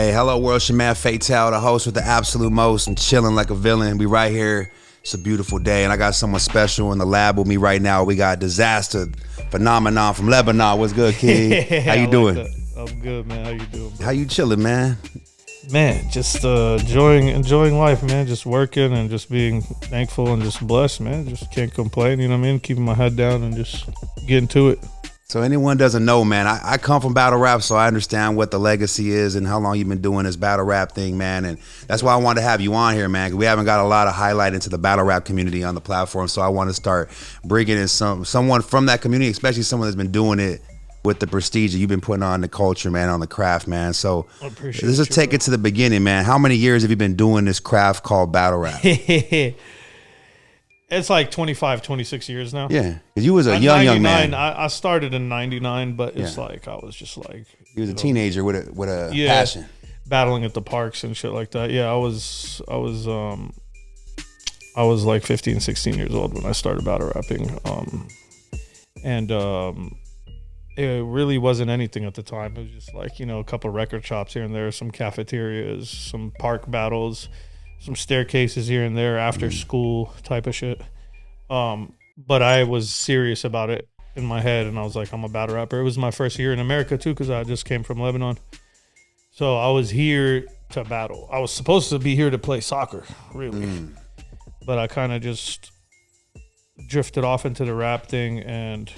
Hey, hello world, it's your man Fatell, the host with the absolute most. I'm chilling like a villain. We right here. It's a beautiful day, and I got someone special in the lab with me right now. We got DIZASTER, phenomenon from Lebanon. What's good, kid? How you doing? I'm good, man. How you doing, bro? How you chilling, man? Man, just enjoying life, man. Just working and just being thankful and just blessed, man. Just can't complain, you know what I mean? Keeping my head down and just getting to it. So anyone doesn't know, man, I come from battle rap, so I understand what the legacy is and how long you've been doing this battle rap thing, man. And that's why I wanted to have you on here, man, because we haven't got a lot of highlight into the battle rap community on the platform. So I want to start bringing in someone from that community, especially someone that's been doing it with the prestige that you've been putting on the culture, man, on the craft, man. So let's just take it to the beginning, man. How many years have you been doing this craft called battle rap? It's like 25, 26 years now. Yeah, because you was a young man. I started in 99, but it's like I was just like... He was a teenager with a passion. Battling at the parks and shit like that. Yeah, I was like 15, 16 years old when I started battle rapping. It really wasn't anything at the time. It was just like, a couple record shops here and there, some cafeterias, some park battles, some staircases here and there, after school type of shit. But I was serious about it in my head, and I was like, I'm a battle rapper. It was my first year in America too, because I just came from Lebanon. So I was here to battle. I was supposed to be here to play soccer, really. But I kind of just drifted off into the rap thing, and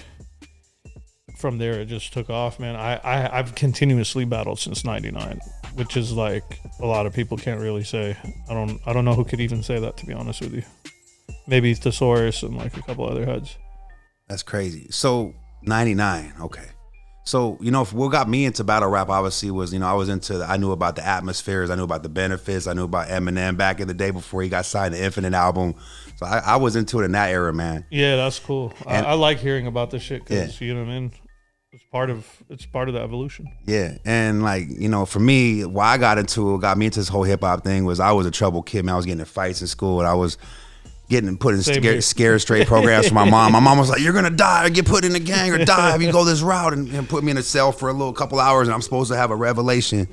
from there it just took off, man. I've continuously battled since 99, which is like a lot of people can't really say. I don't know who could even say that, to be honest with you. Maybe Thesaurus and like a couple other heads. That's crazy. So 99, okay. So, what got me into battle rap obviously was, I knew about the atmospheres, I knew about the benefits, I knew about Eminem back in the day before he got signed to Infinite album. So I was into it in that era, man. Yeah, that's cool. I like hearing about this shit because, you know what I mean? It's part of the evolution. Yeah, and for me, why I got me into this whole hip hop thing was I was a trouble kid, man. I was getting in fights in school, and I was getting put in scare straight programs from my mom. My mom was like, "You're gonna die, or get put in a gang, or die if you go this route," and put me in a cell for a couple hours, and I'm supposed to have a revelation.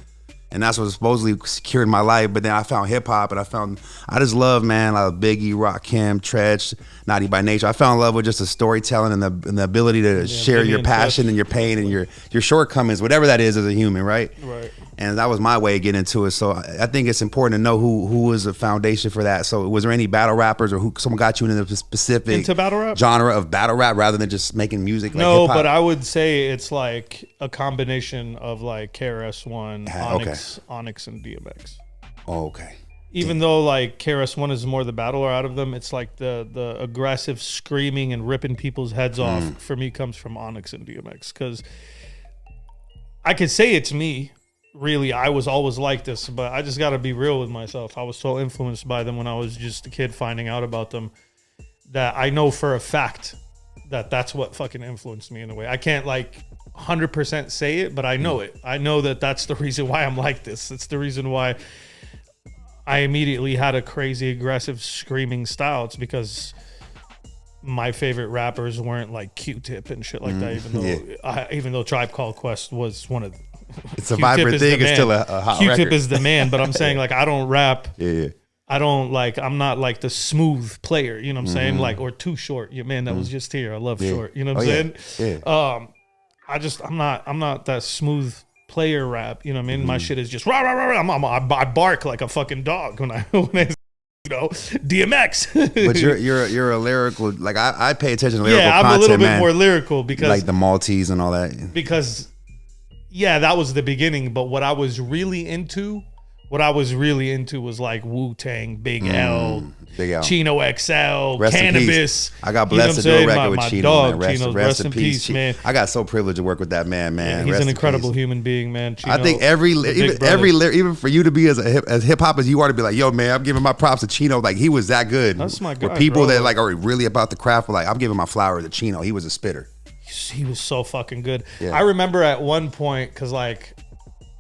And that's what supposedly secured my life. But then I found hip hop, and I just love, man, like Biggie, Rakim, Tretch, Naughty by Nature. I fell in love with just the storytelling and the ability to share your passion and your pain and your shortcomings, whatever that is as a human, right? Right. And that was my way of getting into it. So I think it's important to know who was the foundation for that. So was there any battle rappers or someone got you into the specific battle rap? Genre of battle rap rather than just making music? Like no, hip-hop? But I would say it's like a combination of like KRS-One, Onyx, and DMX. Oh, okay. Even though like KRS-One is more the battler out of them, it's like the aggressive screaming and ripping people's heads off for me comes from Onyx and DMX, because I could say it's me. Really, I was always like this, but I just got to be real with myself. I was so influenced by them when I was just a kid finding out about them that I know for a fact that that's what fucking influenced me in a way. I can't like 100% say it, but I know it. I know that that's the reason why I'm like this. It's the reason why I immediately had a crazy aggressive screaming style. It's because my favorite rappers weren't like Q-Tip and shit like that, even though Tribe Called Quest was one of the... It's a vibrant thing. It's still a hot Q-Tip record. is the man, but I'm saying like I don't rap. Yeah. I'm not like the smooth player, you know what I'm saying? Like, or Too Short. Yeah, man, that was just here. I love Short. You know what I'm saying? Yeah. I'm not that smooth player rap. You know what I mean? My shit is just rah rah rah. I bark like a fucking dog when I DMX. But you're a lyrical, like I pay attention to lyrical content, I'm a little bit man. more lyrical because like the Maltese and all that. Because that was the beginning, but what I was really into was like Wu-Tang, Big L, Chino XL, rest Cannabis. I got blessed to do a record with Chino. Dog, man. Rest in peace, man. I got so privileged to work with that man. Yeah, he's an incredible human being, man. Chino, I think even for you to be as hip hop as you are, to be like, yo, man, I'm giving my props to Chino. Like he was that good. That's my guy. For people that like are really about the craft, but like I'm giving my flowers to Chino. He was a spitter. He was so fucking good. Yeah. I remember at one point, because like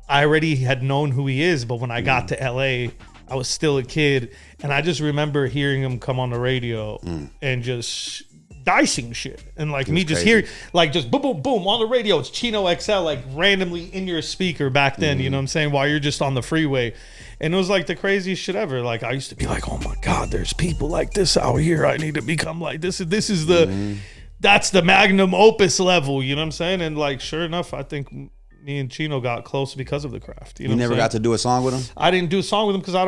I already had known who he is, but when I got to LA, I was still a kid, and I just remember hearing him come on the radio and just dicing shit. And like me just hearing, like just boom, boom, boom on the radio. It's Chino XL, like randomly in your speaker back then, you know what I'm saying? While you're just on the freeway. And it was like the craziest shit ever. Like I used to be like, oh my God, there's people like this out here. I need to become like this. This is the, that's the magnum opus level, you know what I'm saying? And like, sure enough, I think me and Chino got close because of the craft. You never got to do a song with him? I didn't do a song with him because I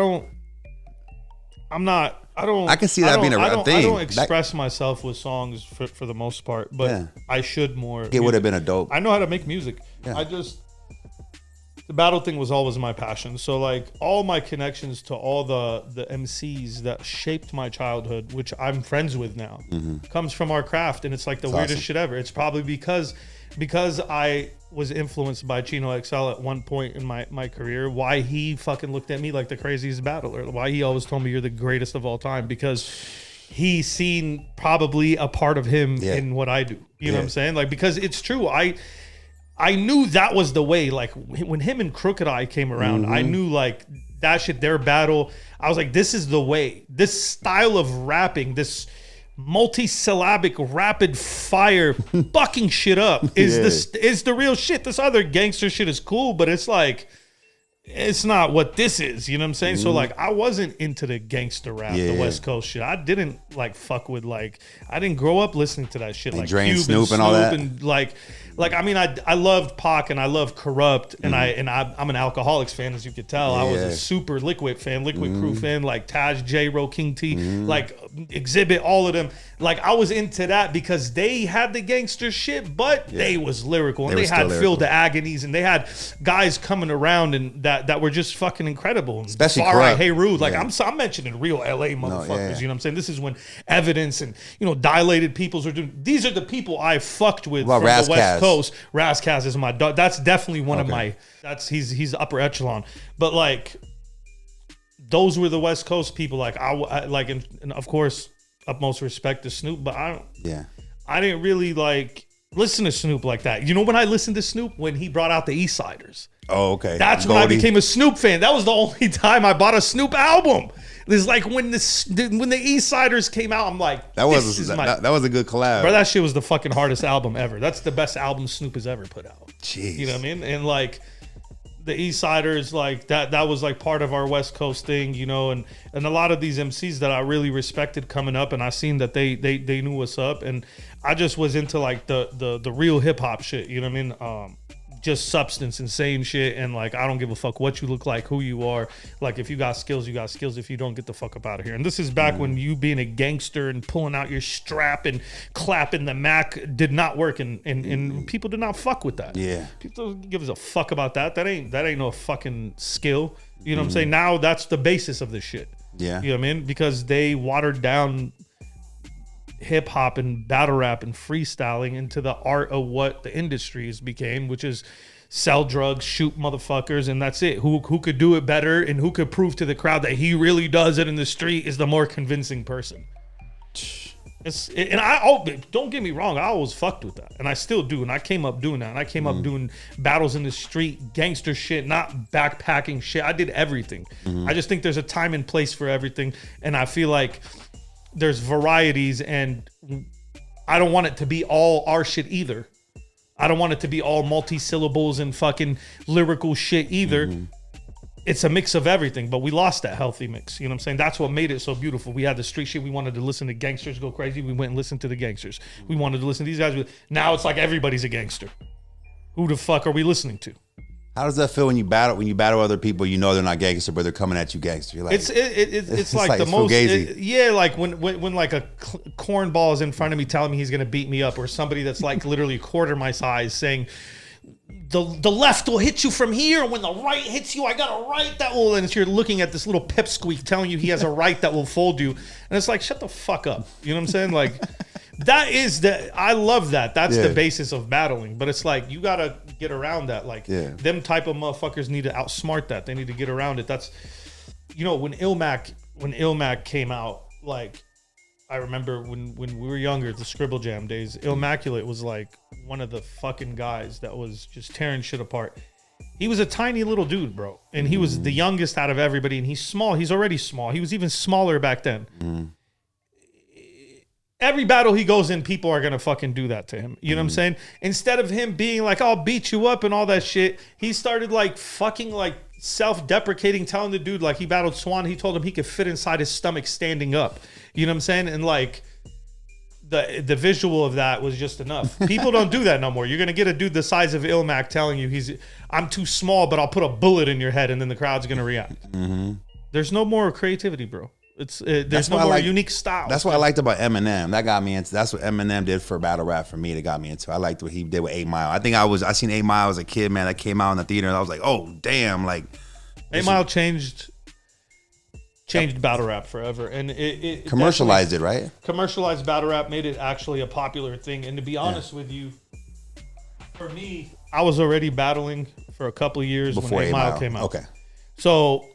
can see that being a thing. I don't express myself with songs for the most part, but I should more. It would have been a dope. I know how to make music. Yeah. The battle thing was always my passion. So like all my connections to all the MCs that shaped my childhood, which I'm friends with now, comes from our craft. And it's like the weirdest shit ever. It's probably because I was influenced by Chino XL at one point in my career, why he fucking looked at me like the craziest battler, why he always told me you're the greatest of all time, because he's seen probably a part of him in what I do. You know what I'm saying? Like, because it's true. I knew that was the way. Like when him and Crooked Eye came around, I knew like that shit, their battle. I was like, this is the way. This style of rapping, this multi-syllabic rapid fire fucking shit up is the real shit. This other gangster shit is cool, but it's like, it's not what this is, you know what I'm saying? So like I wasn't into the gangster rap, the West Coast shit. I didn't like fuck with like, I didn't grow up listening to that shit, like Dre Cube Snoop and all that, and like I mean I loved Pac and I loved Corrupt and I'm an Alcoholics fan, as you could tell. I was a super Liquid fan, Liquid Crew fan, like Taj, J-Ro, King T, like Exhibit, all of them. Like I was into that because they had the gangster shit, but they was lyrical, and they had Phil the Agonies, and they had guys coming around and that were just fucking incredible. Especially Corrupt. Hey Rude, like I'm mentioning real LA motherfuckers. You know what I'm saying? This is when Evidence and Dilated Peoples are doing. These are the people I fucked with from the West Coast. Razzcast is my dog. That's definitely one of my. He's upper echelon, but like those were the West Coast people. Like I like, and of course, utmost respect to Snoop, but I didn't really like listen to Snoop like that. You know when I listened to Snoop? When he brought out the East Siders. Oh, okay. That's when I became a Snoop fan. That was the only time I bought a Snoop album. It's like when the East Siders came out, I'm like, that was a good collab. Bro, that shit was the fucking hardest album ever. That's the best album Snoop has ever put out. Jeez. You know what I mean? And like the East Siders, like that was like part of our West Coast thing, and a lot of these MCs that I really respected coming up, and I seen that they knew what's up, and I just was into like the real hip hop shit, you know what I mean? Just substance, insane shit, and like I don't give a fuck what you look like, who you are. Like if you got skills, you got skills. If you don't, get the fuck up out of here. And this is back when you being a gangster and pulling out your strap and clapping the Mac did not work, and people did not fuck with that. Yeah, people don't give us a fuck about that. That ain't no fucking skill. You know what I'm saying? Now that's the basis of this shit. Yeah, you know what I mean? Because they watered down hip hop and battle rap and freestyling into the art of what the industry has became, which is sell drugs, shoot motherfuckers, and that's it. Who could do it better and who could prove to the crowd that he really does it in the street is the more convincing person. Don't get me wrong, I always fucked with that, and I still do, and I came up doing that, and I came up doing battles in the street, gangster shit, not backpacking shit. I did everything. I just think there's a time and place for everything, and I feel like there's varieties, and I don't want it to be all our shit either. I don't want it to be all multi-syllables and fucking lyrical shit either. It's a mix of everything, but we lost that healthy mix. You know what I'm saying? That's what made it so beautiful. We had the street shit. We wanted to listen to gangsters go crazy. We went and listened to the gangsters. We wanted to listen to these guys. Now it's like everybody's a gangster. Who the fuck are we listening to? How does that feel when you battle other people? You know they're not gangster, but they're coming at you gangster. You're like, it's like the most like when like a cornball is in front of me telling me he's gonna beat me up, or somebody that's like literally quarter my size saying the left will hit you from here, and when the right hits you, I got a right that will, and you're looking at this little pipsqueak telling you he has a right that will fold you, and it's like, shut the fuck up. You know what I'm saying? Like I love that. That's the basis of battling. But it's like, you gotta get around that. Like them type of motherfuckers need to outsmart that. They need to get around it. That's, when Illmac came out, like I remember when we were younger, the Scribble Jam days, Illmaculate was like one of the fucking guys that was just tearing shit apart. He was a tiny little dude, bro. And he was the youngest out of everybody, and he's small. He's already small. He was even smaller back then. every battle he goes in, people are going to fucking do that to him. You know what I'm saying? Instead of him being like, I'll beat you up and all that shit, he started like fucking like self-deprecating, telling the dude like he battled Swan. He told him he could fit inside his stomach standing up. You know what I'm saying? And like the visual of that was just enough. People don't do that no more. You're going to get a dude the size of Ilmac telling you I'm too small, but I'll put a bullet in your head and then the crowd's going to react. Mm-hmm. There's no more creativity, bro. There's no more unique style. That's what I liked about Eminem. That got me into. That's what Eminem did for battle rap for me. That got me into. I liked what he did with 8 Mile. I think I seen 8 Mile as a kid, man. That came out in the theater, and I was like, oh damn, like 8 Mile changed battle rap forever, and it commercialized it, right? Commercialized battle rap, made it actually a popular thing. And to be honest with you, for me, I was already battling for a couple of years before when 8 Mile came out. Okay, so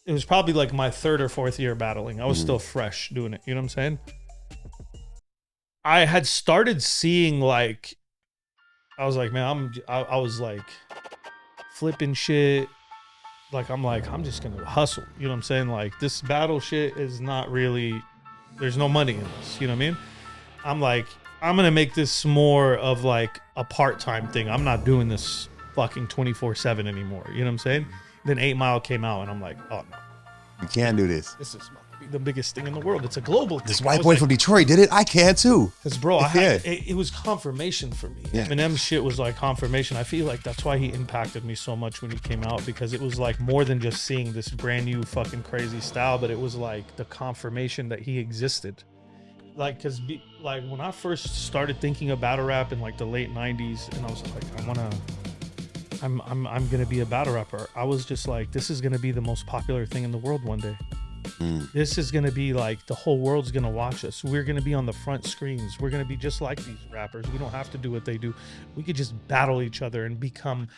it was probably like my 3rd or 4th year battling. I was still fresh doing it. You know what I'm saying? I had started seeing like, I was like, man, I was like flipping shit. Like, I'm just going to hustle. You know what I'm saying? Like, this battle shit is not really, there's no money in this. You know what I mean? I'm like, I'm going to make this more of like a part-time thing. I'm not doing this fucking 24/7 anymore. You know what I'm saying? Then 8 Mile came out, and I'm like, oh no, you can't do this. This is the biggest thing in the world. It's a global thing. This white boy from Detroit did it. I can too. Because bro, it was confirmation for me. Yeah. Eminem's shit was like confirmation. I feel like that's why he impacted me so much when he came out, because it was like more than just seeing this brand new fucking crazy style, but it was like the confirmation that he existed. Like, because like when I first started thinking of battle rap in like the late 90s, and I was like, I'm gonna be a battle rapper. I was just like, this is gonna be the most popular thing in the world one day. This is gonna be like, the whole world's gonna watch us. We're gonna be on the front screens. We're gonna be just like these rappers. We don't have to do what they do. We could just battle each other and become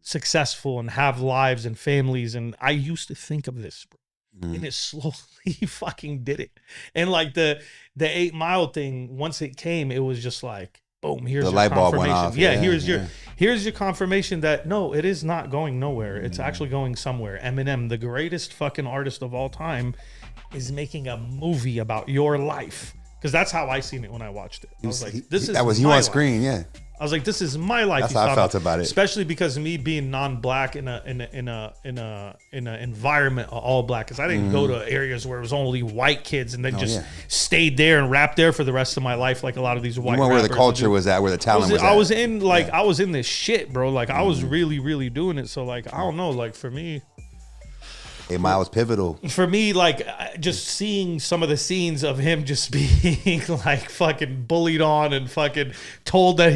successful and have lives and families. And I used to think of this, bro. And it slowly fucking did it. And like the 8 Mile thing, once it came, it was just like, boom, here's your confirmation. Yeah, here's your confirmation that no, it is not going nowhere. It's actually going somewhere. Eminem, the greatest fucking artist of all time, is making a movie about your life. Because that's how I seen it when I watched it. I was like, that was you on screen, yeah. I was like, this is my life. That's how I felt about it. Especially because me being non-black in an environment all black, because I didn't go to areas where it was only white kids and then stayed there and rapped there for the rest of my life, like a lot of these white. You went where the culture was at, where the talent was at. I was in this shit, bro. Like I was really, really doing it. So like I don't know, like for me. 8 Mile was pivotal. For me, like, just seeing some of the scenes of him just being, like, fucking bullied on and fucking told that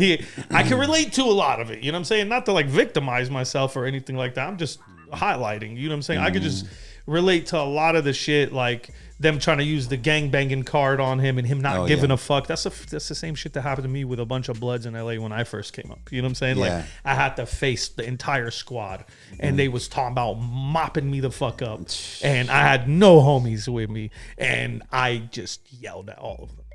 I can relate to a lot of it, you know what I'm saying? Not to, like, victimize myself or anything like that. I'm just highlighting, you know what I'm saying? I could just relate to a lot of the shit, like, them trying to use the gangbanging card on him and him not giving a fuck. That's the same shit that happened to me with a bunch of Bloods in LA when I first came up. You know what I'm saying? Like, I had to face the entire squad, and they was talking about mopping me the fuck up, and I had no homies with me, and I just yelled at all of them.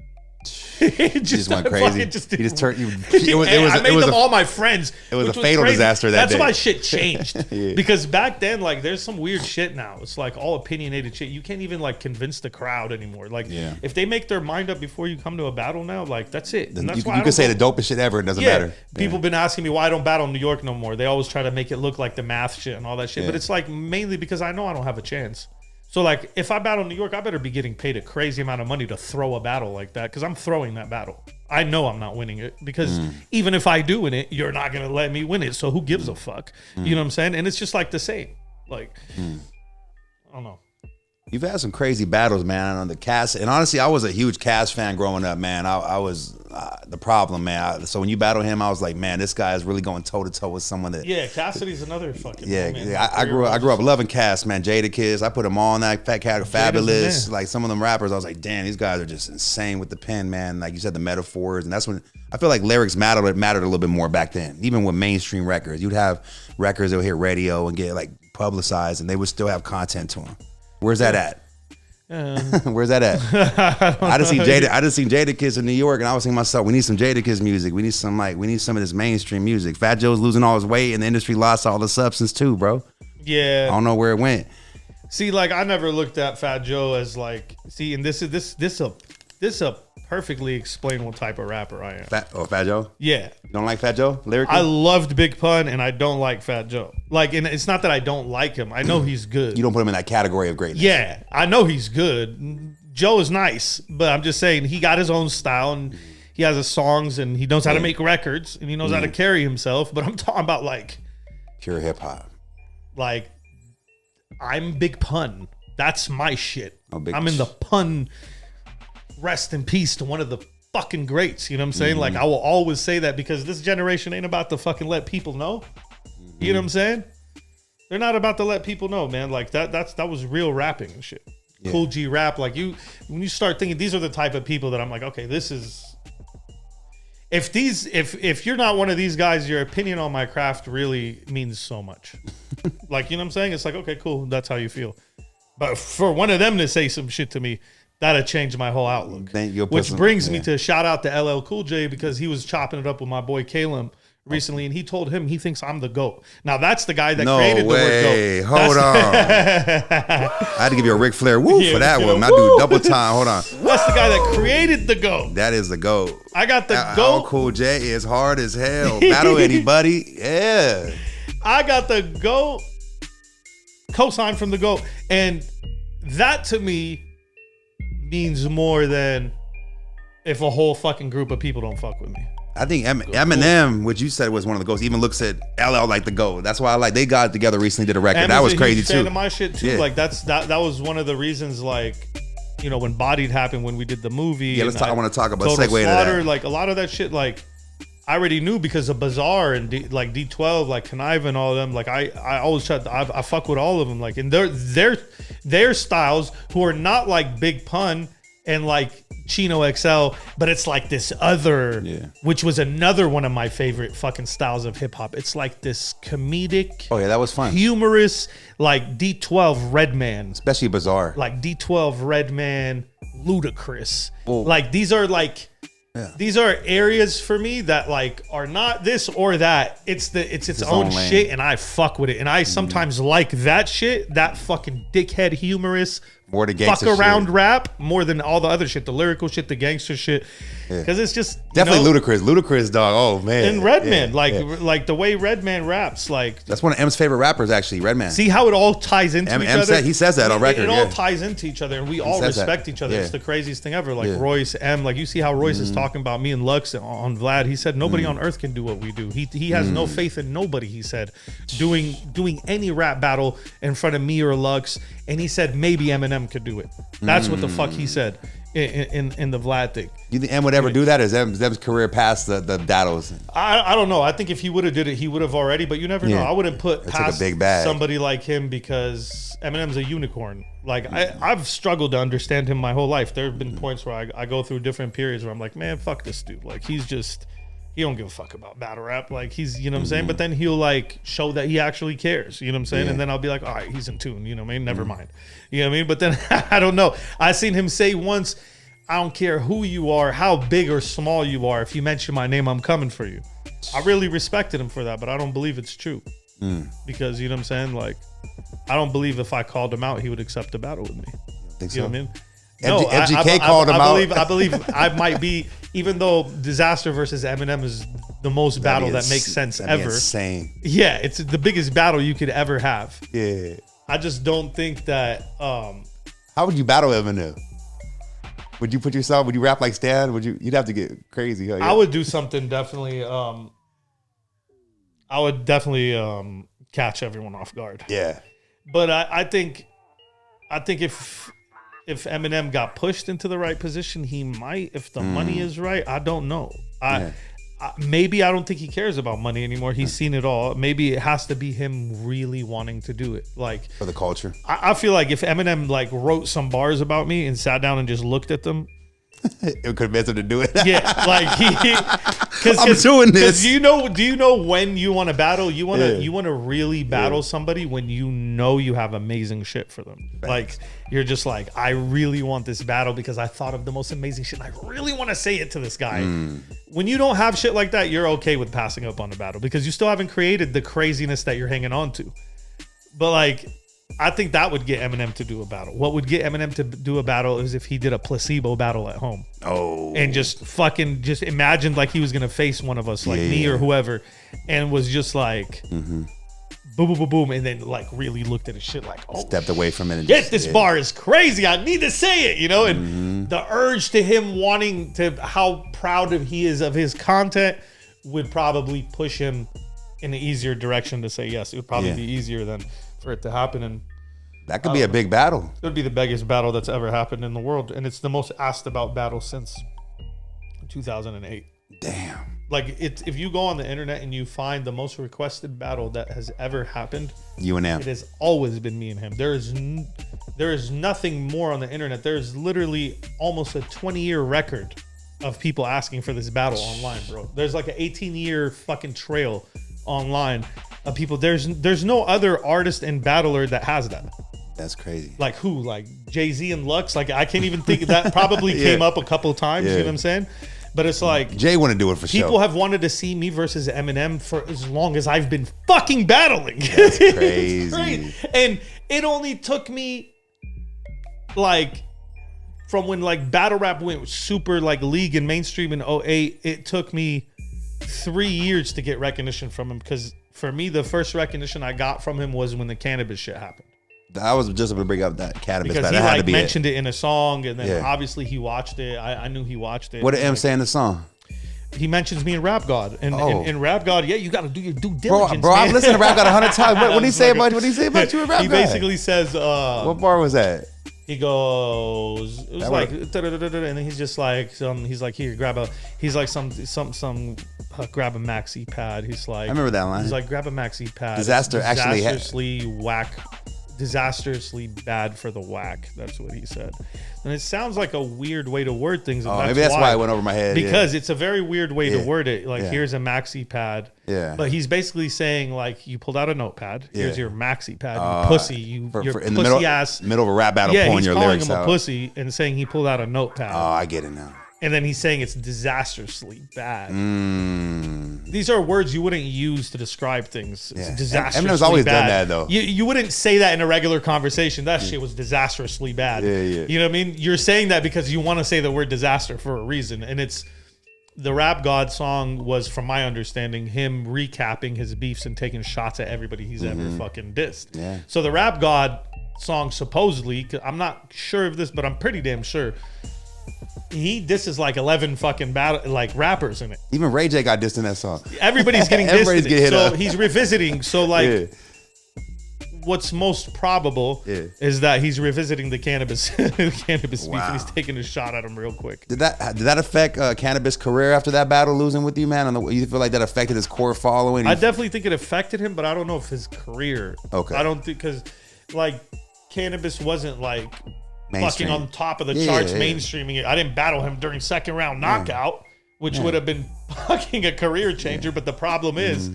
just went crazy. He just turned. I made them all my friends. It was a fatal disaster that day. That's why shit changed. Because back then, like, there's some weird shit now. It's like all opinionated shit. You can't even like convince the crowd anymore. Like, if they make their mind up before you come to a battle now, like that's it. And that's why you can say the dopest shit ever. It doesn't matter. People been asking me why I don't battle in New York no more. They always try to make it look like the math shit and all that shit. But it's like mainly because I know I don't have a chance. So, like, if I battle in New York, I better be getting paid a crazy amount of money to throw a battle like that, because I'm throwing that battle. I know I'm not winning it, because even if I do win it, you're not going to let me win it. So who gives a fuck? You know what I'm saying? And it's just like the same. Like, I don't know. You've had some crazy battles, man, on the Cass. And honestly, I was a huge Cass fan growing up, man. I was the problem, man. So when you battle him, I was like, man, this guy is really going toe to toe with someone that. Yeah, Cassidy's another fucking. I grew up loving Cass, man. Jadakiss, I put him on that. Fat Cat, Fabulous, like some of them rappers. I was like, damn, these guys are just insane with the pen, man. Like you said, the metaphors, and that's when I feel like lyrics mattered a little bit more back then. Even with mainstream records, you'd have records that would hit radio and get like publicized, and they would still have content to them. Where's that at? Where's that at? I just seen Jadakiss in New York, and I was thinking to myself, we need some Jadakiss music. We need some of this mainstream music. Fat Joe's losing all his weight, and the industry lost all the substance too, bro. Yeah, I don't know where it went. See, like I never looked at Fat Joe as like, and this a perfectly explain what type of rapper I am. Fat Joe? Yeah. You don't like Fat Joe? Lyrical? I loved Big Pun, and I don't like Fat Joe. Like, and it's not that I don't like him. I know he's good. You don't put him in that category of greatness. Yeah, I know he's good. Joe is nice, but I'm just saying he got his own style, and he has his songs, and he knows how to make records, and he knows how to carry himself. But I'm talking about like pure hip hop. Like, I'm Big Pun. That's my shit. I'm in the pun. Rest in peace to one of the fucking greats. You know what I'm saying? Like, I will always say that because this generation ain't about to fucking let people know. You know what I'm saying? They're not about to let people know, man. Like that was real rapping and shit. Yeah. Cool G rap. Like when you start thinking these are the type of people that I'm like, okay, this is. If you're not one of these guys, your opinion on my craft really means so much. Like, you know what I'm saying? It's like, okay, cool. That's how you feel. But for one of them to say some shit to me, that'd change my whole outlook. Which brings me to shout out to LL Cool J because he was chopping it up with my boy Caleb recently, and he told him he thinks I'm the GOAT. Now, that's the guy that created the word GOAT. Hold on. I had to give you a Ric Flair woo for that one. I do double time. Hold on. That's the guy that created the GOAT. That is the GOAT. I got the GOAT. Cool J is hard as hell. Battle anybody. Yeah. I got the GOAT. Cosign from the GOAT. And that to me means more than if a whole fucking group of people don't fuck with me. I think Eminem, which you said was one of the GOATs, even looks at LL like the GOAT. That's why I like they got together recently, did a record. That was crazy too. Fan of my shit too. Yeah. Like that was one of the reasons. Like, you know, when Bodied happened, when we did the movie. Yeah, let's talk. I want to talk about Total segue Slaughter, to that. Like a lot of that shit. Like I already knew because of Bizarre and D12, like Connive and all of them. Like I always I fuck with all of them. Like, and their styles who are not like Big Pun and like Chino XL, but it's like this other, which was another one of my favorite fucking styles of hip hop. It's like this comedic. Oh yeah, that was fun. Humorous, like D12 Redman, especially Bizarre. Like D12 Redman, Ludacris. Like these are like. Yeah. These are areas for me that like are not this or that. It's its own shit, and I fuck with it. And I sometimes like that shit, that fucking dickhead humorous more the gangster fuck around shit. Rap more than all the other shit, the lyrical shit, the gangster shit. Because it's just definitely Ludacris, dog. Oh man, and Redman, like the way Redman raps, like that's one of M's favorite rappers, actually. Redman. See how it all ties into each other. He says that on record. It all ties into each other, and we all respect each other. It's the craziest thing ever. Like Royce, M, like you see how Royce is talking about me and Lux on Vlad. He said nobody on earth can do what we do. He has no faith in nobody. He said doing any rap battle in front of me or Lux, and he said maybe Eminem could do it. That's what the fuck he said. In the Vlad thing. You think M would ever do that? Or is M's career past the daddles? I don't know. I think if he would have did it, he would have already, but you never know. I wouldn't put past somebody like him because Eminem's a unicorn. Like I've struggled to understand him my whole life. There have been points where I go through different periods where I'm like, man, fuck this dude. Like he don't give a fuck about battle rap. Like he's, you know what I'm saying? But then he'll like show that he actually cares. You know what I'm saying? And then I'll be like, all right, he's in tune. You know what I mean? Never mind. You know what I mean? But then I don't know. I seen him say once, I don't care who you are, how big or small you are. If you mention my name, I'm coming for you. I really respected him for that, but I don't believe it's true. Because, you know what I'm saying? Like, I don't believe if I called him out, he would accept a battle with me. Think so? You know what I mean? No, MGK called him out. I believe I might be, even though Disaster versus Eminem is the most battle that makes sense ever. Insane. Yeah, it's the biggest battle you could ever have. Yeah. I just don't think that. How would you battle Eminem? Would you rap like Stan? You'd have to get crazy. Huh? Yeah. I would do something definitely. I would definitely catch everyone off guard. Yeah. But I think if Eminem got pushed into the right position, he might. If the money is right, I don't know. Maybe I don't think he cares about money anymore. He's seen it all. Maybe it has to be him really wanting to do it, like for the culture. I feel like if Eminem like wrote some bars about me and sat down and just looked at them, it would convince him to do it. Yeah, like I'm doing this. Do you know when you want to battle? You want to really battle somebody when you know you have amazing shit for them. Thanks. Like you're just like, I really want this battle because I thought of the most amazing shit. And I really want to say it to this guy. When you don't have shit like that, you're okay with passing up on the battle because you still haven't created the craziness that you're hanging on to. But like I think that would get Eminem to do a battle. What would get Eminem to do a battle is if he did a placebo battle at home. Oh. And just imagined like he was going to face one of us, like me or whoever, and was just like, boom, boom, boom, boom, and then like really looked at his shit like, oh, stepped away from it. And this bar is crazy. I need to say it, and the urge to him wanting to, how proud he is of his content would probably push him in an easier direction to say yes. It would probably be easier than for it to happen. And that could be a big battle. It would be the biggest battle that's ever happened in the world. And it's the most asked about battle since 2008. Damn. Like, if you go on the internet and you find the most requested battle that has ever happened, you and him, it has always been me and him. There is nothing more on the internet. There's literally almost a 20-year record of people asking for this battle online, bro. There's like an 18-year fucking trail online of people. There's no other artist and battler that has that. That's crazy. Like who? Like Jay-Z and Lux? Like I can't even think that probably came up a couple of times. You know what I'm saying? But it's like Jay want to do it for sure. People have wanted to see me versus Eminem for as long as I've been fucking battling. That's crazy. It's crazy. And it only took me like from when like battle rap went super like league and mainstream in 2008, it took me 3 years to get recognition from him, because for me the first recognition I got from him was when the cannabis shit happened. I was just going to bring up that cannabis because battle. he had like to be mentioned it in a song, and then obviously he watched it. I knew he watched it. What did M say in the song? He mentions me in Rap God, and in Rap God, you got to do your due diligence. Bro, I've listened to Rap God 100 times. What did he say about you in Rap God? He basically says, what bar was that? He goes, it was like, and then he's just like, he's like, here, grab a maxi pad. He's like, I remember that line. He's like, grab a maxi pad. Disastrously bad for the whack. That's what he said. And it sounds like a weird way to word things. And maybe that's why it went over my head. Because it's a very weird way to word it. Like, here's a maxi pad. Yeah. But he's basically saying, like, you pulled out a notepad. Here's your maxi pad. You pussy. Your in pussy the ass. Middle of a rap battle, pulling your lyrics out. He's calling him a pussy and saying he pulled out a notepad. Oh, I get it now. And then he's saying it's disastrously bad. These are words you wouldn't use to describe things. It's disastrously Eminem's always bad. done that, though. You wouldn't say that in a regular conversation. That shit was disastrously bad. Yeah. You know what I mean? You're saying that because you want to say the word disaster for a reason. And it's the Rap God song was, from my understanding, him recapping his beefs and taking shots at everybody he's ever fucking dissed. Yeah. So the Rap God song, supposedly, I'm not sure of this, but I'm pretty damn sure, this is like 11 fucking rappers in it. Even Ray J got dissed in that song. Everybody's getting dissed. Everybody's getting hit up. He's revisiting. So like, what's most probable is that he's revisiting the cannabis beef, and he's taking a shot at him real quick. Did that affect Cannabis' career after that battle, losing with you, man? You feel like that affected his core following? I definitely think it affected him, but I don't know if his career. Okay. I don't think, because like Cannabis wasn't like mainstream. Fucking on top of the charts, mainstreaming it. I didn't battle him during second round knockout, which would have been fucking a career changer. But the problem is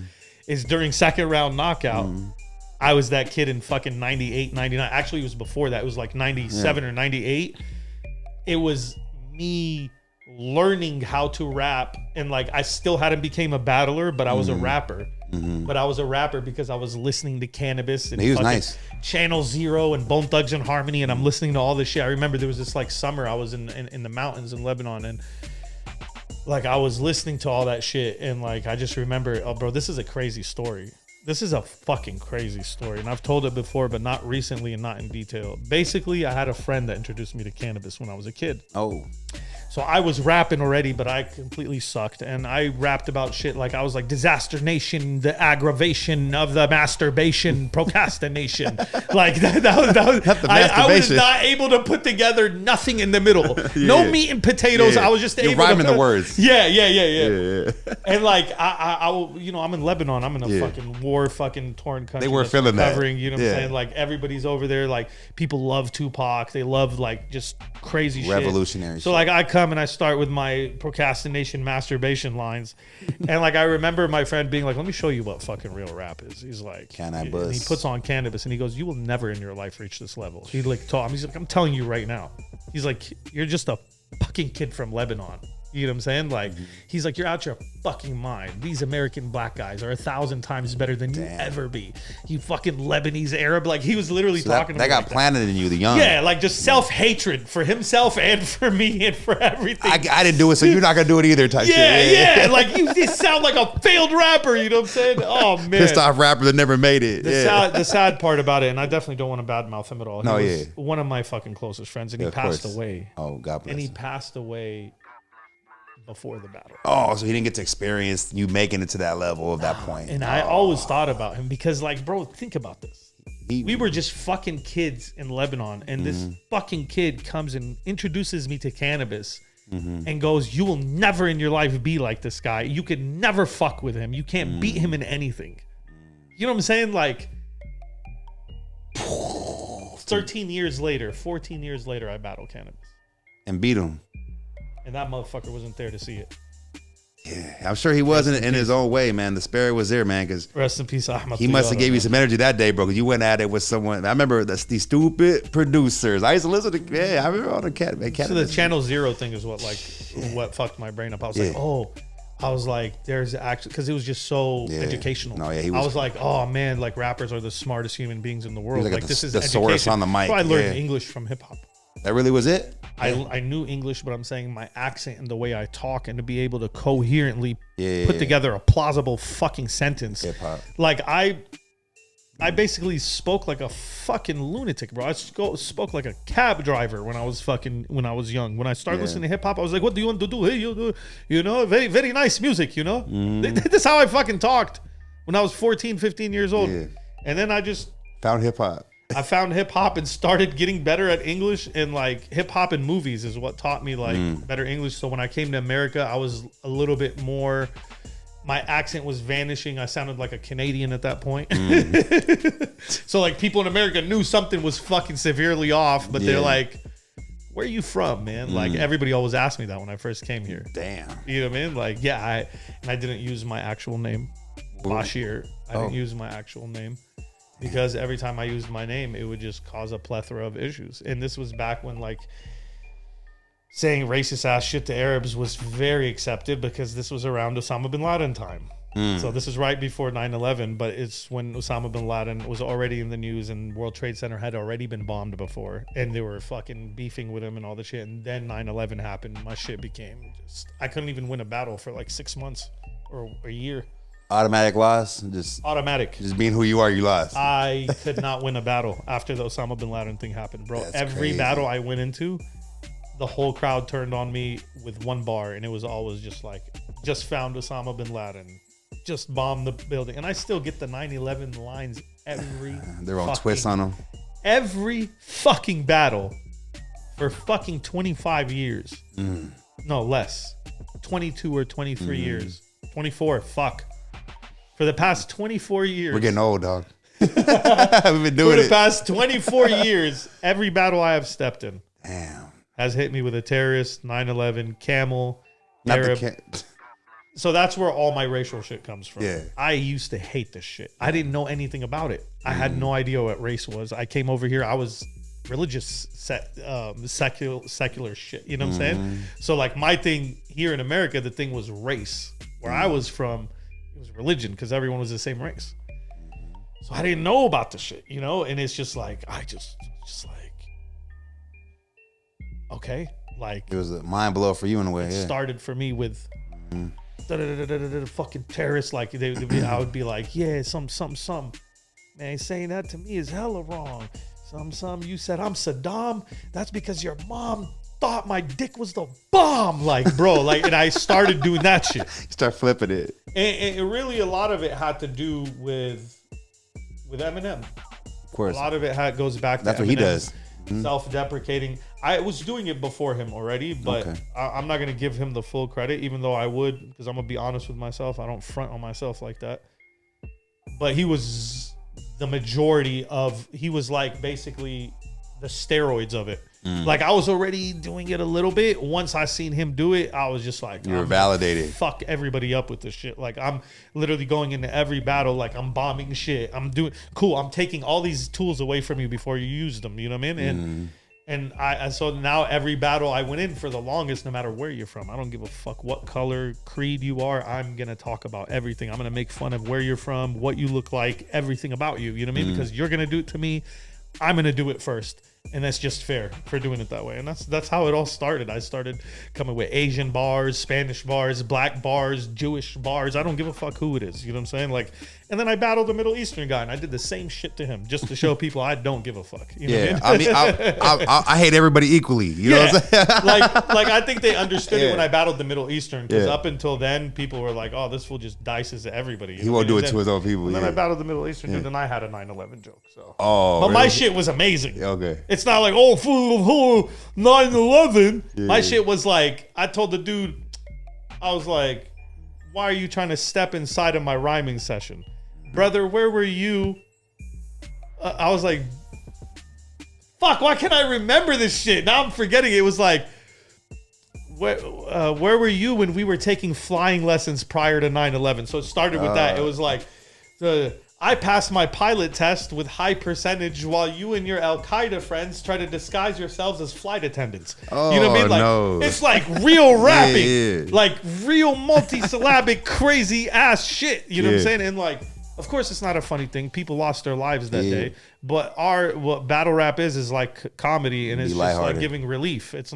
during second round knockout, I was that kid in fucking 98, 99. Actually, it was before that. It was like 97 or 98. It was me learning how to rap, and like I still hadn't became a battler, but I was a rapper. But I was a rapper because I was listening to Cannabis and he was nice. Channel Zero and Bone Thugs and Harmony, and I'm listening to all this shit. I remember there was this like summer I was in the mountains in Lebanon, and like I was listening to all that shit, and like I just remember, oh bro, this is a crazy story. This is a fucking crazy story, and I've told it before, but not recently and not in detail. Basically, I had a friend that introduced me to Cannabis when I was a kid. Oh. So I was rapping already, but I completely sucked. And I rapped about shit like I was like, Disaster Nation, the aggravation of the masturbation, procrastination. Like that was I was not able to put together nothing in the middle. No meat and potatoes. I was just able rhyming to the words. Yeah. And like I you know, I'm in Lebanon. I'm in a fucking war fucking torn country. They were feeling recovering, that. You know what I'm saying? Like everybody's over there. Like people love Tupac. They love like just crazy revolutionary shit. So like I come and I start with my procrastination masturbation lines, and like I remember my friend being like, let me show you what fucking real rap is. He's like, can I buzz? And he puts on Cannabis and he goes, you will never in your life reach this level. He's like, I'm telling you right now. He's like, you're just a fucking kid from Lebanon. You know what I'm saying? Like, he's like, you're out your fucking mind. These American black guys are 1,000 times better than you ever be. You fucking Lebanese Arab. Like, he was literally talking to me. That got like planted in you, the young. Yeah, like just self-hatred for himself and for me and for everything. I didn't do it, so you're not going to do it either type shit. Yeah. Like, you just sound like a failed rapper. You know what I'm saying? Oh, man. Pissed off rapper that never made it. The sad part about it, and I definitely don't want to badmouth him at all. No, he was one of my fucking closest friends, and he passed away. Oh, God bless And he him. passed away before the battle. Oh, so he didn't get to experience you making it to that level of that point. And I always thought about him because, like, bro, think about this. We were just fucking kids in Lebanon, and this fucking kid comes and introduces me to cannabis and goes, you will never in your life be like this guy. You could never fuck with him. You can't beat him in anything. You know what I'm saying? Like, 14 years later, I battled cannabis. And beat him. And that motherfucker wasn't there to see it. Yeah, I'm sure he wasn't in his own way, man. The spirit was there, man, because Rest in peace, Ahmad. he must have gave you some energy that day, bro, because you went at it with someone. I remember these stupid producers. I used to listen to, I remember all the cat. So the Channel Zero thing is what fucked my brain up. I was like, there's actually, because it was just so educational. No, yeah, I was like, oh man, like rappers are the smartest human beings in the world. Like this is the source on the mic. So I learned English from hip hop. That really was it? I knew English, but I'm saying my accent and the way I talk and to be able to coherently put together a plausible fucking sentence. Hip-hop. Like I basically spoke like a fucking lunatic, bro. I spoke like a cab driver when I was young. When I started listening to hip hop, I was like, what do you want to do? Hey, you know, very, very nice music, you know? This is how I fucking talked when I was 14, 15 years old. Yeah. And then I just found hip hop. I found hip hop and started getting better at English, and like hip hop and movies is what taught me like better English. So when I came to America, I was a little bit more, my accent was vanishing. I sounded like a Canadian at that point. So like people in America knew something was fucking severely off, but they're like, where are you from, man? Like everybody always asked me that when I first came here. Damn. You know what I mean? Like, I didn't use my actual name. Last year, I didn't use my actual name. Because every time I used my name, it would just cause a plethora of issues. And this was back when, like, saying racist ass shit to Arabs was very accepted because this was around Osama bin Laden time. So this is right before 9/11, but it's when Osama bin Laden was already in the news and World Trade Center had already been bombed before. And they were fucking beefing with him and all the shit. And then 9/11 happened. My shit became just, I couldn't even win a battle for like 6 months or a year. Automatic loss? Automatic. Just being who you are, you lost. I could not win a battle after the Osama bin Laden thing happened, bro. That's every crazy. battle I went into, the whole crowd turned on me with one bar, and it was always just like, just found Osama bin Laden, just bombed the building. And I still get the 9/11 lines every Their own twists on them. Every fucking battle for fucking 25 years. No, less. 22 or 23 years. 24, fuck. For the past 24 years. We're getting old, dog. We've been doing it. For the past 24 years, every battle I have stepped in has hit me with a terrorist, 9/11, camel, Arab. So that's where all my racial shit comes from. Yeah. I used to hate this shit. I didn't know anything about it. I had no idea what race was. I came over here. I was religious, secular shit. You know what I'm saying? So like my thing here in America, the thing was race. Where I was from, it was religion because everyone was the same race. So I didn't know about the shit, you know? And it's just like, I just like, okay. Like, it was a mind blow for you in a way. It started for me with fucking terrorists. Like, I would be like, yeah, some. Man, saying that to me is hella wrong. Some, you said I'm Saddam. That's because your mom thought my dick was the bomb. Like, bro, like, and I started doing that shit. Start flipping it. And really, a lot of it had to do with Eminem. Of course. A lot of it goes back to that's Eminem, what he does. Self-deprecating. I was doing it before him already, but I'm not going to give him the full credit, even though I would, because I'm going to be honest with myself. I don't front on myself like that. But he was the majority of, he was like basically the steroids of it. Like I was already doing it a little bit. Once I seen him do it, I was just like, you were validated. Fuck everybody up with this shit. Like I'm literally going into every battle. Like I'm bombing shit. I'm doing cool. I'm taking all these tools away from you before you use them. You know what I mean? And so now every battle I went in for the longest, no matter where you're from, I don't give a fuck what color, creed you are. I'm going to talk about everything. I'm going to make fun of where you're from, what you look like, everything about you. You know what I mean? Because you're going to do it to me. I'm going to do it first. And that's just fair for doing it that way. And that's how it all started. I started coming with Asian bars, Spanish bars, black bars, Jewish bars. I don't give a fuck who it is. You know what I'm saying? Like, and then I battled a Middle Eastern guy and I did the same shit to him just to show people I don't give a fuck. You know what I mean? I hate everybody equally. You know what I'm saying? like I think they understood it when I battled the Middle Eastern, because up until then people were like, oh, this fool just dices everybody. He won't do it to his own people. And then I battled the Middle Eastern dude and I had a 9/11 joke. So, but really? My shit was amazing. Okay. It's not like, oh, fool, 9/11. Yeah. My shit was like, I told the dude, I was like, why are you trying to step inside of my rhyming session? Brother, where were you? I was like, fuck, why can't I remember this shit? Now I'm forgetting. It was like, where were you when we were taking flying lessons prior to 9/11? So it started with that. It was like, I passed my pilot test with high percentage while you and your Al-Qaeda friends try to disguise yourselves as flight attendants. Oh, you know what I mean? Like, no. It's like real rapping. Like real multi-syllabic crazy ass shit. You know what I'm saying? And like, of course it's not a funny thing. People lost their lives that day. But what battle rap is like comedy, and it's just like giving relief. It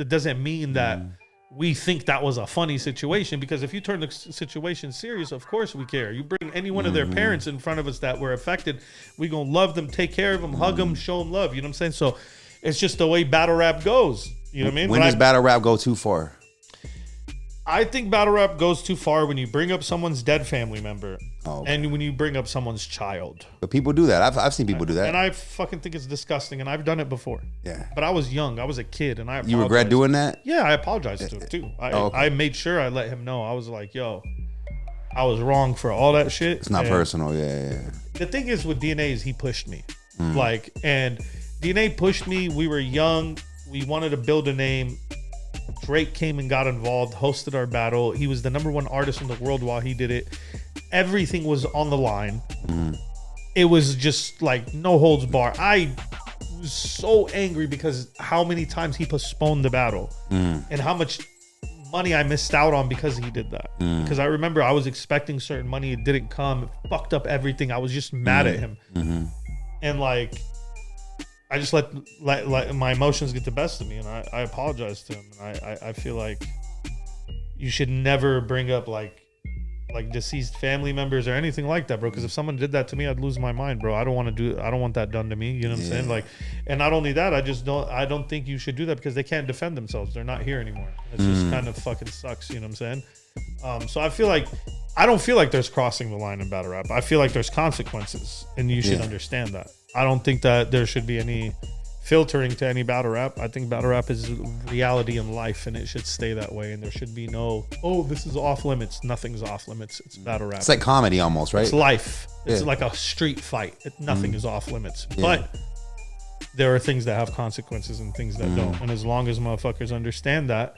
doesn't mean that we think that was a funny situation, because if you turn the situation serious, of course we care. You bring any one of their parents in front of us that were affected, we gonna love them, take care of them, hug them, show them love. You know what I'm saying? So it's just the way battle rap goes. You know what I mean? When does battle rap go too far? I think battle rap goes too far when you bring up someone's dead family member and when you bring up someone's child. But people do that. I've seen people do that. And I fucking think it's disgusting, and I've done it before. Yeah. But I was young. I was a kid, and I apologized. You regret doing that? Yeah, I apologized to him, too. I made sure I let him know. I was like, yo, I was wrong for all that shit. It's not personal. Yeah. The thing is with d.n.a is he pushed me. And d.n.a pushed me. We were young. We wanted to build a name. Drake came and got involved, hosted our battle. He was the #1 artist in the world while he did it. Everything was on the line. It was just like no holds bar. I was so angry because how many times he postponed the battle and how much money I missed out on because he did that. Because I remember I was expecting certain money. It didn't come. It fucked up everything. I was just mad at him. And like, I just let my emotions get the best of me, and I apologize to him. And I feel like you should never bring up like deceased family members or anything like that, bro. Because if someone did that to me, I'd lose my mind, bro. I don't want that done to me. You know what I'm saying? Like, and not only that, I don't think you should do that because they can't defend themselves. They're not here anymore. It just kind of fucking sucks. You know what I'm saying? So I don't feel like there's crossing the line in battle rap. I feel like there's consequences, and you should understand that. I don't think that there should be any filtering to any battle rap. I think battle rap is reality in life, and it should stay that way. And there should be no, this is off limits. Nothing's off limits. It's battle rap. It's like comedy almost, right? It's life. It's like a street fight. Nothing is off limits. But there are things that have consequences and things that don't. And as long as motherfuckers understand that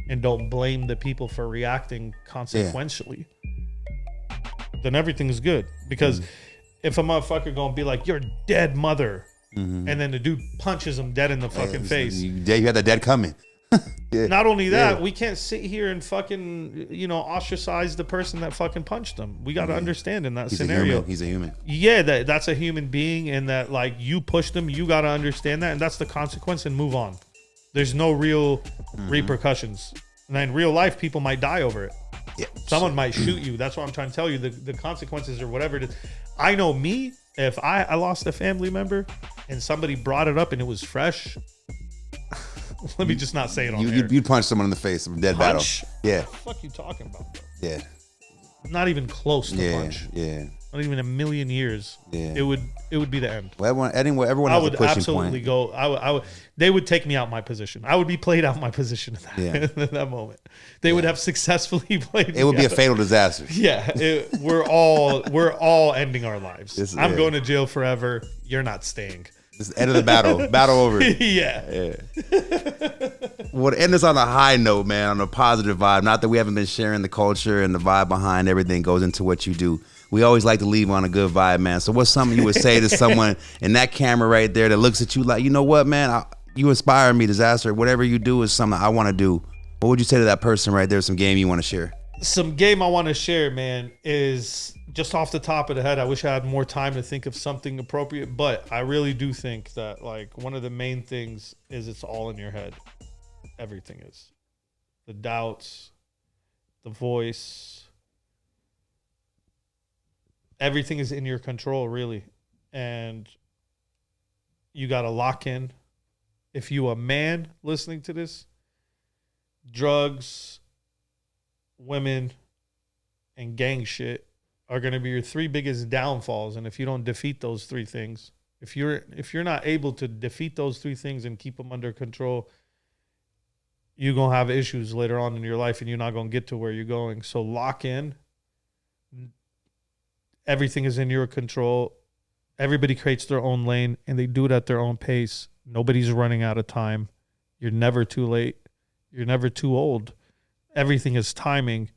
and don't blame the people for reacting consequentially, then everything's good. Because if a motherfucker gonna be like, you're dead, mother, and then the dude punches him dead in the fucking face. You had the dead coming. Not only that, we can't sit here and fucking, ostracize the person that fucking punched him. We got to understand in that scenario. He's a human. Yeah, that's a human being, and that like you pushed him, you got to understand that, and that's the consequence, and move on. There's no real repercussions. And in real life, people might die over it. Yeah. Someone might shoot you. That's what I'm trying to tell you. The consequences or whatever it is. I know me, if I lost a family member and somebody brought it up and it was fresh, let me just not say it on air. You'd punch someone in the face of a dead battle. Yeah. What the fuck are you talking about, bro? Yeah. Not even close to punch. Yeah. Not even a million years. Yeah. It would be the end. Well, everyone has a pushing point. I would absolutely go. I would. They would take me out my position. I would be played out my position in that moment. They would have successfully played. It would be a fatal disaster. Yeah. We're all ending our lives. I'm going to jail forever. You're not staying. This is the end of the battle. Battle over. Yeah. Well, to end this on a high note, man, on a positive vibe. Not that we haven't been sharing the culture and the vibe behind everything goes into what you do. We always like to leave on a good vibe, man. So what's something you would say to someone in that camera right there that looks at you like, you know what, man, you inspire me, Disaster. Whatever you do is something I want to do. What would you say to that person right there? Some game you want to share? Some game I want to share, man, is just off the top of the head. I wish I had more time to think of something appropriate, but I really do think that like one of the main things is it's all in your head. Everything is. The doubts, the voice, everything is in your control, really. And you got to lock in. If you a man listening to this, drugs, women, and gang shit are going to be your three biggest downfalls. And if you don't defeat those three things, if you're not able to defeat those three things and keep them under control, you're going to have issues later on in your life and you're not going to get to where you're going. So lock in. Everything is in your control. Everybody creates their own lane and they do it at their own pace. Nobody's running out of time. You're never too late. You're never too old. Everything is timing.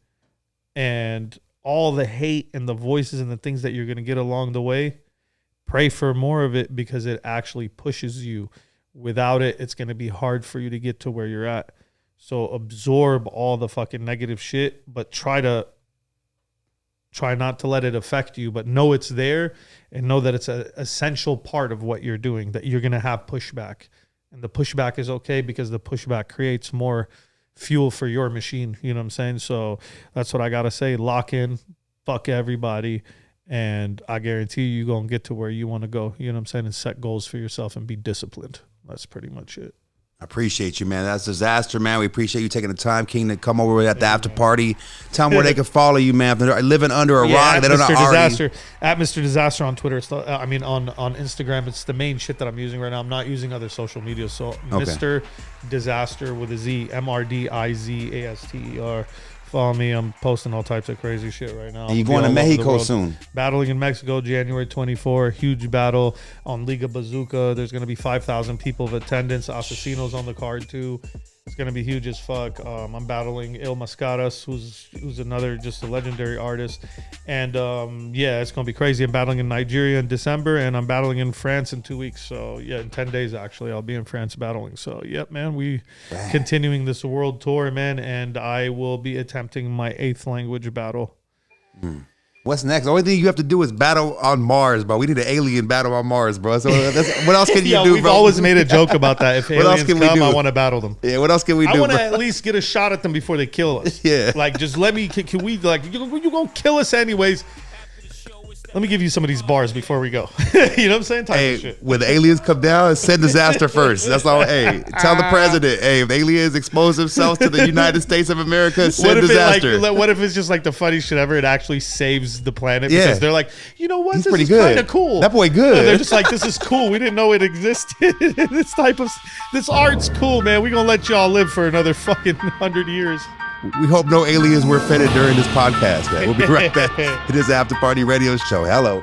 And all the hate and the voices and the things that you're going to get along the way, pray for more of it because it actually pushes you. Without it, it's going to be hard for you to get to where you're at. So absorb all the fucking negative shit, but try not to let it affect you, but know it's there and know that it's an essential part of what you're doing, that you're going to have pushback. And the pushback is okay because the pushback creates more fuel for your machine. You know what I'm saying? So that's what I got to say. Lock in, fuck everybody. And I guarantee you're going to get to where you want to go. You know what I'm saying? And set goals for yourself and be disciplined. That's pretty much it. I appreciate you, man. That's Disaster, man. We appreciate you taking the time, King, to come over at the after party. Tell them where they can follow you, man. If they're living under a rock, they don't know already. At Mr. Disaster on Twitter. On Instagram. It's the main shit that I'm using right now. I'm not using other social media. So okay. Mr. Disaster with a Z, MRDIZASTER. Follow me. I'm posting all types of crazy shit right now. And you're going to Mexico soon. Battling in Mexico, January 24. Huge battle on Liga Bazooka. There's going to be 5,000 people of attendance. Asesino's on the card too. It's going to be huge as fuck. I'm battling Il Mascaras, who's another just a legendary artist. And it's going to be crazy. I'm battling in Nigeria in December, and I'm battling in France in 2 weeks. So, in 10 days, actually, I'll be in France battling. So, man, we continuing this world tour, man, and I will be attempting my 8th language battle. What's next? The only thing you have to do is battle on Mars, bro. We need an alien battle on Mars, bro. So what else can you do, we've bro? always made a joke about that. If aliens come, I want to battle them. Yeah, what else can we do? I want to at least get a shot at them before they kill us. Yeah. Like, just let me, can we, like, you're going to kill us anyways. Let me give you some of these bars before we go. You know what I'm saying? Type of shit. When the aliens come down, send Disaster first. That's all. Hey, tell the president, if aliens expose themselves to the United States of America, send Disaster. What if it's just like the funniest shit ever? It actually saves the planet because they're like, you know what? He's this pretty is good. Kind of cool. That boy good. They're just like, this is cool. We didn't know it existed. This art's cool, man. We're gonna let y'all live for another fucking 100 years. We hope no aliens were offended during this podcast, man. We'll be right back. It is After Party Radio Show. Hello.